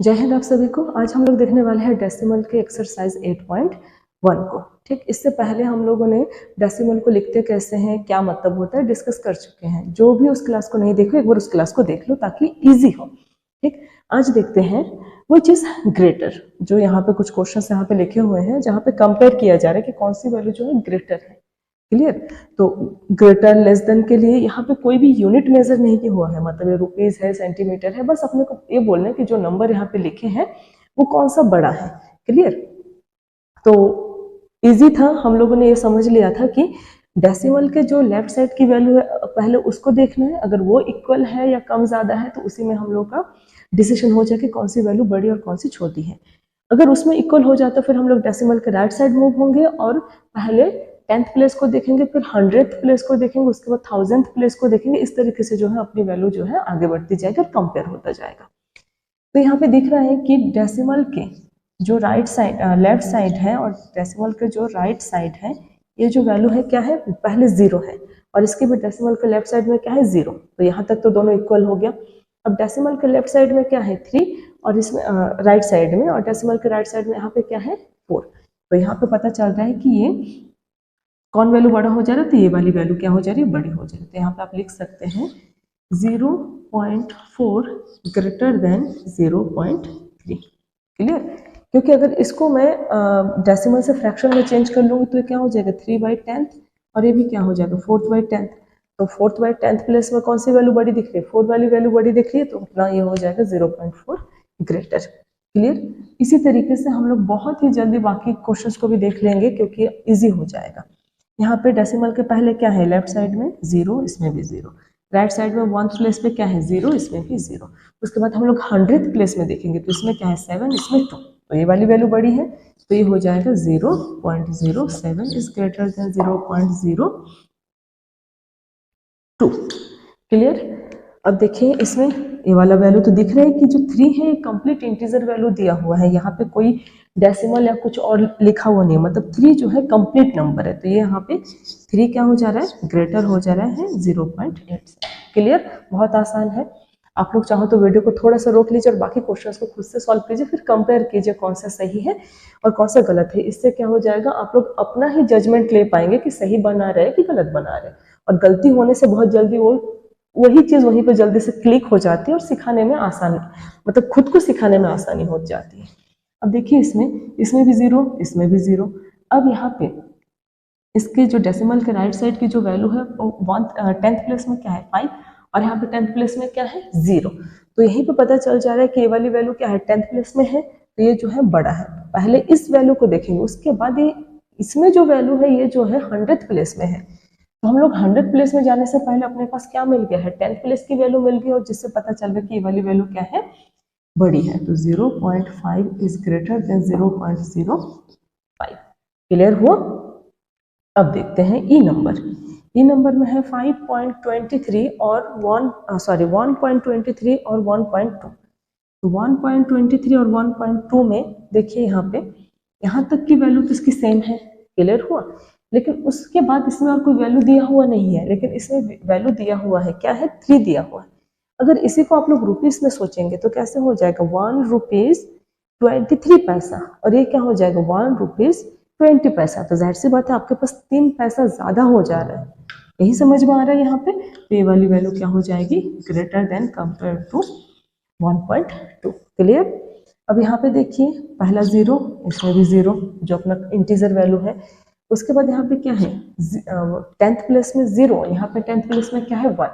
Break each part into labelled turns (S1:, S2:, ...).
S1: जय हिंद आप सभी को। आज हम लोग देखने वाले हैं डेसिमल के एक्सरसाइज 8.1 को। ठीक, इससे पहले हम लोगों ने डेसिमल को लिखते कैसे हैं, क्या मतलब होता है, डिस्कस कर चुके हैं। जो भी उस क्लास को नहीं देखो एक बार उस क्लास को देख लो ताकि इजी हो। ठीक, आज देखते हैं वो चीज ग्रेटर। जो यहाँ पे कुछ क्वेश्चंस यहाँ पे लिखे हुए हैं जहाँ पे कंपेयर किया जा रहा है कि कौन सी वैल्यू जो है ग्रेटर है। क्लियर। तो ग्रेटर लेस देन के लिए यहाँ पे कोई भी यूनिट मेजर नहीं किया हुआ है, मतलब ये रुपीज है, सेंटीमीटर है, बस अपने को ये बोलना है कि जो नंबर यहाँ पे लिखे हैं वो कौन सा बड़ा है। क्लियर। तो इजी था, हम लोगों ने ये समझ लिया था कि डेसिमल के जो लेफ्ट साइड की वैल्यू है पहले उसको देखना है, अगर वो इक्वल है या कम ज्यादा है तो उसी में हम लोग का डिसीजन हो जाए कि कौन सी वैल्यू बड़ी और कौन सी छोटी है। अगर उसमें इक्वल हो जाता फिर हम लोग डेसिमल के राइट साइड मूव होंगे और पहले 10th प्लेस को देखेंगे, फिर 100th प्लेस को देखेंगे, उसके बाद 1000th प्लेस को देखेंगे। इस तरीके से जो है अपनी वैल्यू जो है आगे बढ़ती जाएगी और कंपेयर होता जाएगा। तो यहाँ पे दिख रहा है कि डेसिमल के जो राइट साइड लेफ्ट साइड है और डेसिमल के जो राइट साइड है ये जो वैल्यू है क्या है, पहले 0 है और इसके भी डेसिमल के लेफ्ट साइड में क्या है 0। तो यहाँ तक तो दोनों इक्वल हो गया। अब डेसिमल के लेफ्ट साइड में क्या है 3 और इसमें राइट साइड में, और डेसिमल के राइट साइड में यहाँ पे क्या है 4। तो यहाँ पे पता चल रहा है कि ये कौन वैल्यू बड़ा हो जा रहा है, तो ये वाली वैल्यू क्या हो जा रही है, बड़ी हो जा रही है। तो यहाँ पे आप लिख सकते हैं 0.4 ग्रेटर देन 0.3। क्लियर। क्योंकि अगर इसको मैं डेसिमल से फ्रैक्शन में चेंज कर लूंगी तो ये क्या हो जाएगा 3/10 और ये भी क्या हो जाएगा 4/10। तो 4/10 प्लेस में कौन सी वैल्यू बड़ी दिख रही है, 4 वाली वैल्यू बड़ी दिख रही है, तो अपना ये हो जाएगा 0.4 ग्रेटर। क्लियर। इसी तरीके से हम लोग बहुत ही जल्दी बाकी क्वेश्चंस को भी देख लेंगे क्योंकि इजी हो जाएगा। यहाँ पे डेसिमल के पहले क्या है, लेफ्ट साइड में 0, इसमें भी 0, राइट साइड में 1th प्लेस पे क्या है 0, इसमें भी 0। उसके बाद हम लोग 100th प्लेस में देखेंगे तो इसमें क्या है 7, इसमें 2, तो ये वाली वैल्यू बड़ी है तो ये हो जाएगा 0.07 इज ग्रेटर देन 0.02। क्लियर। अब देखिए इसमें ये वाला वैल्यू तो दिख रहा है कि जो 3 है ये कंप्लीट इंटीजर वैल्यू दिया हुआ है, यहाँ पे कोई डेसिमल या कुछ और लिखा हुआ नहीं है, मतलब 3 जो है कंप्लीट नंबर है। तो ये यहाँ पे 3 क्या हो जा रहा है, ग्रेटर हो जा रहा है 0.8। क्लियर। बहुत आसान है। आप लोग चाहो तो वीडियो को थोड़ा सा रोक लीजिए और बाकी क्वेश्चंस को खुद से सॉल्व कीजिए, फिर कंपेयर कीजिए कौन सा सही है और कौन सा गलत है। इससे क्या हो जाएगा, आप लोग अपना ही जजमेंट ले पाएंगे कि सही बना रहे कि गलत बना रहे। और गलती होने से बहुत जल्दी वही चीज वहीं पर जल्दी से क्लिक हो जाती है और सिखाने में आसानी, मतलब खुद को सिखाने में आसानी हो जाती है। अब देखिए इसमें भी 0, इसमें भी 0। अब यहाँ पे इसके जो डेसिमल के राइट साइड की जो वैल्यू है 10th प्लेस में क्या है 5 और यहाँ पे 10th प्लेस में क्या है 0। तो यहीं पे पता चल जा रहा है कि ये वाली वैल्यू क्या है 10th प्लेस में है, तो ये जो है बड़ा है। पहले इस वैल्यू को देखेंगे, उसके बाद ये इसमें जो वैल्यू है ये जो है 100th प्लेस में है। तो हम लोग 100th प्लेस में जाने से पहले अपने पास क्या मिल गया है 10th प्लेस की वैल्यू मिल गई और जिससे पता चल रहा है कि ये वाली वैल्यू क्या है, बड़ी है। तो 0.5 इज ग्रेटर देन 0.05। क्लियर हुआ। अब देखते हैं ई नंबर। ई नंबर में है 5.23 और 1.23 और 1.2। तो 1.23 और 1.2 में देखिए यहाँ तक की वैल्यू तो इसकी सेम है। क्लियर हुआ। लेकिन उसके बाद इसमें और कोई वैल्यू दिया हुआ नहीं है, लेकिन इसमें वैल्यू दिया हुआ है, क्या है 3 दिया हुआ है। अगर इसी को आप लोग रुपीस में सोचेंगे तो कैसे हो जाएगा 1 रुपीज 23 पैसा और ये क्या हो जाएगा 1 रुपीज 20 पैसा। तो जाहिर सी बात है आपके पास 3 पैसा ज्यादा हो जा रहा है, यही समझ में आ रहा है यहाँ पे। तो ये वाली वैल्यू क्या हो जाएगी, greater than compare to 1.2। Clear. अब यहाँ पे देखिए पहला 0, इसमें भी 0 जो अपना इंटीजर वैल्यू है। उसके बाद यहाँ पे क्या है 10th प्लेस में 0, यहाँ पे 10th प्लेस में क्या है 1।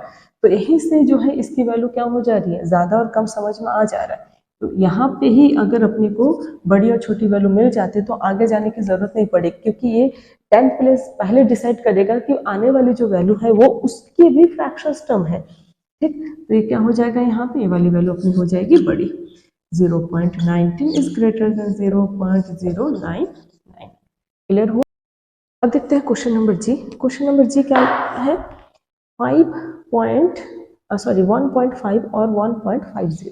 S1: तो यही से जो है इसकी वैल्यू क्या हो जा रही है, ज्यादा और कम समझ में आ जा रहा है। तो यहाँ पे ही अगर अपने को बड़ी और छोटी वैल्यू मिल जाती है तो आगे जाने की जरूरत नहीं पड़ेगी, क्योंकि ये 10th प्लेस पहले डिसाइड करेगा कि आने वाली जो वैल्यू है वो उसकी भी फ्रैक्शन टर्म है। ठीक। तो ये क्या हो जाएगा, यहाँ पे ये वाली वैल्यू अपनी हो जाएगी बड़ी। 0.19 इज ग्रेटर देन 0.099। क्लियर हुआ। अब देखते हैं क्वेश्चन नंबर जी। क्वेश्चन नंबर जी क्या है, 1.5 और 1.50।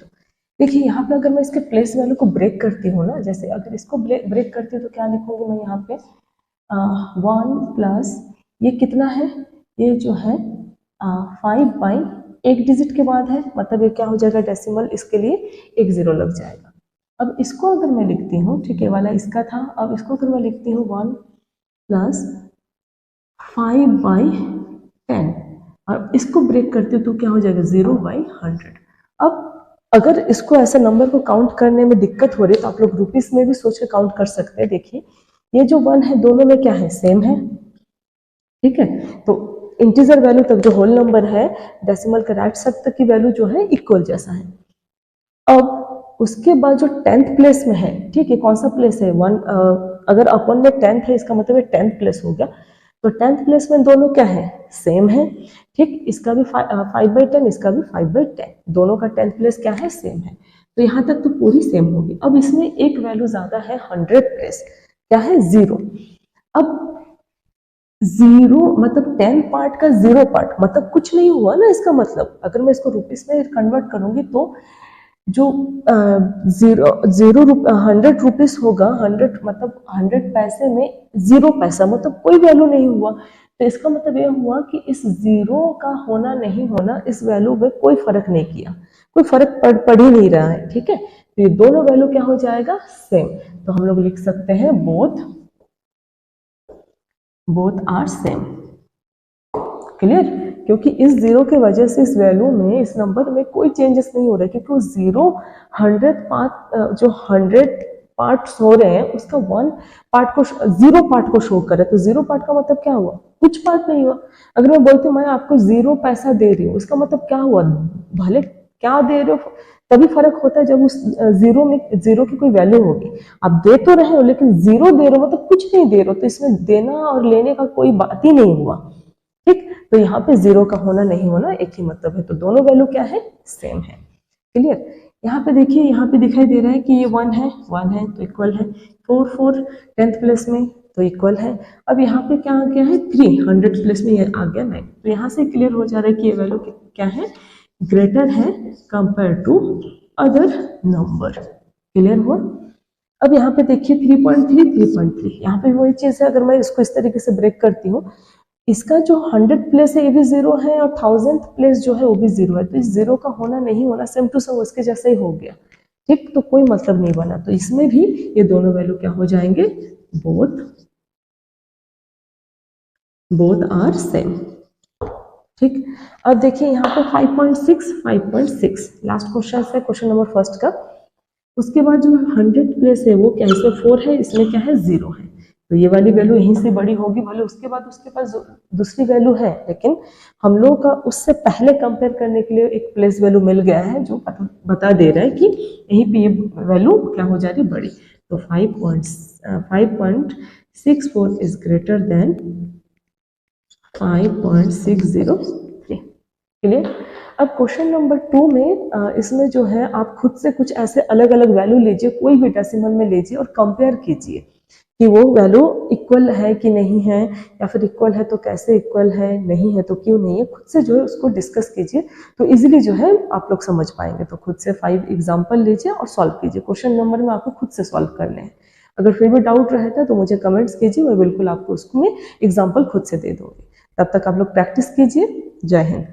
S1: देखिए यहाँ पे अगर मैं इसके प्लेस वैल्यू को ब्रेक करती हूँ ना, जैसे अगर इसको ब्रेक करती हूँ तो क्या लिखूंगी मैं यहाँ पे 1 प्लस ये कितना है, ये जो है 5 बाई एक डिजिट के बाद है, मतलब ये क्या हो जाएगा डेसिमल, इसके लिए एक 0 लग जाएगा। अब इसको अगर मैं लिखती हूँ, ठीक है, वाला इसका था, अब इसको अगर मैं लिखती हूँ 1 + 5/10 और इसको ब्रेक करती हूँ तो क्या हो जाएगा 0/100। अब अगर इसको ऐसे नंबर को काउंट करने में दिक्कत हो रही है तो आप लोग रुपीस में भी सोच के काउंट कर सकते हैं। देखिए ये जो 1 है दोनों में क्या है, सेम है, ठीक है। तो इंटीजर वैल्यू तक जो होल नंबर है डेसिमल के राइट साइड तक की वैल्यू जो है इक्वल जैसा है। अब उसके बाद जो 10th प्लेस में है, ठीक है, कौन सा प्लेस है, 1, अगर अपन में 10th है इसका मतलब 10th प्लेस हो गया, तो 10th प्लेस में दोनों क्या है, सेम है, ठीक। इसका भी 5/10, इसका भी 5/10, दोनों का 10th प्लेस क्या है, सेम है। तो यहाँ तक तो पूरी सेम होगी। अब इसमें एक वैल्यू ज्यादा है 100 प्लेस, क्या है, 0। अब 0 मतलब 10 पार्ट का 0 पार्ट मतलब कुछ नहीं हुआ ना, इसका मतलब अगर मैं इसको रुपीस में कन्वर्ट करूंगी तो जो 100 रुपीस होगा, 100 मतलब 100 पैसे में 0 पैसा मतलब कोई वैल्यू नहीं हुआ। तो इसका मतलब यह हुआ कि इस 0 का होना नहीं होना इस वैल्यू में कोई फर्क नहीं किया, कोई फर्क पड़ ही नहीं रहा है, ठीक है। तो ये दोनों वैल्यू क्या हो जाएगा, सेम। तो हम लोग लिख सकते हैं बोथ आर सेम। क्लियर, क्योंकि इस 0 की वजह से इस वैल्यू में, इस नंबर में कोई चेंजेस नहीं हो रहा है, क्योंकि वो 0 100 पार्ट, जो 100 पार्ट्स हो रहे हैं उसका 1 पार्ट को, 0 पार्ट को शो कर रहा है। तो 0 पार्ट का मतलब क्या हुआ, कुछ पार्ट नहीं हुआ। अगर मैं बोलती हूँ मैं आपको 0 पैसा दे रही हूँ, उसका मतलब क्या हुआ, भले क्या दे रहे हो, तभी फर्क होता है जब उस 0 में 0 की कोई वैल्यू होगी। आप दे तो रहे हो लेकिन 0 दे रहे हो मतलब कुछ नहीं दे रहे हो, तो इसमें देना और लेने का कोई बात ही नहीं हुआ, ठीक। तो यहाँ पे 0 का होना नहीं होना एक ही मतलब है, तो दोनों वैल्यू क्या है, सेम है। क्लियर, यहाँ पे देखिए, यहाँ पे दिखाई दे रहा है कि ये 1 है, 1 है तो इक्वल है, 4 10th प्लेस में तो इक्वल है। अब यहाँ पे क्या आ गया है, 3 100 प्लेस में ये आ गया 9। तो यहाँ से क्लियर हो जा रहा है कि ये वैल्यू क्या है, ग्रेटर है compare to other number. Clear हुआ। अब यहाँ पे देखिए 3.3 3.3, यहाँ पे वही चीज है, अगर मैं इसको इस तरीके से ब्रेक करती हूँ, इसका जो 100 प्लेस है ये भी 0 है और 1000th प्लेस जो है वो भी 0 है, तो इस 0 का होना नहीं होना सेम टू सेम उसके जैसा ही हो गया, ठीक। तो कोई मतलब नहीं बना, तो इसमें भी ये दोनों वैल्यू क्या हो जाएंगे, बोथ आर सेम, ठीक। अब देखिए यहाँ पे 5.6 लास्ट क्वेश्चन है, क्वेश्चन नंबर फर्स्ट का। उसके बाद जो 100 प्लेस है वो क्या है, इसमें 4 है, इसमें क्या है, 0 है। तो ये वाली वैल्यू यहीं से बड़ी होगी, भले उसके बाद उसके पास दूसरी वैल्यू है, लेकिन हम लोग का उससे पहले कंपेयर करने के लिए एक प्लेस वैल्यू मिल गया है जो बता दे रहा है कि यहीं पे ये वैल्यू क्या हो जा रही है, बड़ी। तो 5.64 इज ग्रेटर देन 5.603। क्लियर। अब क्वेश्चन नंबर 2 में इसमें जो है आप खुद से कुछ ऐसे अलग अलग वैल्यू लीजिए, कोई भी डेसिमल में लीजिए और कंपेयर कीजिए कि वो वैल्यू इक्वल है कि नहीं है, या फिर इक्वल है तो कैसे इक्वल है, नहीं है तो क्यों नहीं है, खुद से जो है उसको डिस्कस कीजिए, तो इजीली जो है आप लोग समझ पाएंगे। तो खुद से 5 एग्जाम्पल लीजिए और सॉल्व कीजिए। क्वेश्चन नंबर में आपको खुद से सॉल्व करने हैं। अगर फिर भी डाउट रहता है तो मुझे कमेंट्स कीजिए, मैं बिल्कुल आपको उसमें एग्जाम्पल खुद से दे दूंगी। तब तक आप लोग प्रैक्टिस कीजिए। जय हिंद।